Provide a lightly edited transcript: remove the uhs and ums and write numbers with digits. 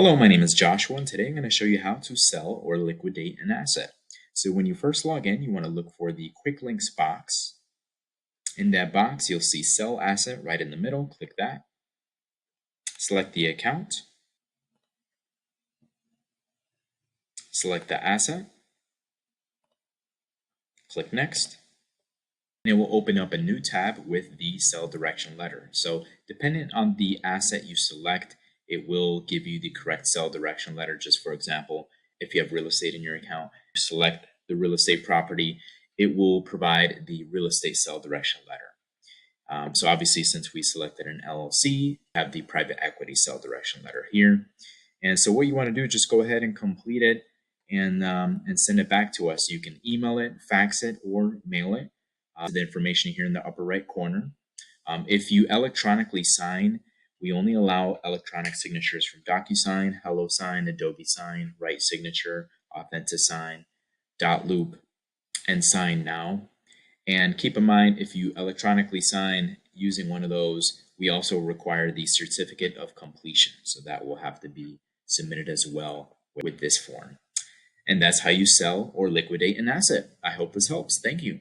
Hello, my name is Joshua, and today I'm going to show you how to sell or liquidate an asset. So when you first log in, you want to look for the quick links box. In that box, you'll see sell asset right in the middle. Click that. Select the account. Select the asset. Click next. And it will open up a new tab with the sell direction letter. So depending on the asset you select, it will give you the correct sell direction letter. Just for example, if you have real estate in your account, select the real estate property, it will provide the real estate sell direction letter. So obviously, since we selected an LLC, have the private equity sell direction letter here. And so what you want to do is just go ahead and complete it and send it back to us. You can email it, fax it, or mail it. The information here in the upper right corner. If you electronically sign, we only allow electronic signatures from DocuSign, HelloSign, Adobe Sign, Write Signature, AuthentiSign, Dotloop, and Sign Now. And keep in mind, if you electronically sign using one of those, we also require the certificate of completion. So that will have to be submitted as well with this form. And that's how you sell or liquidate an asset. I hope this helps. Thank you.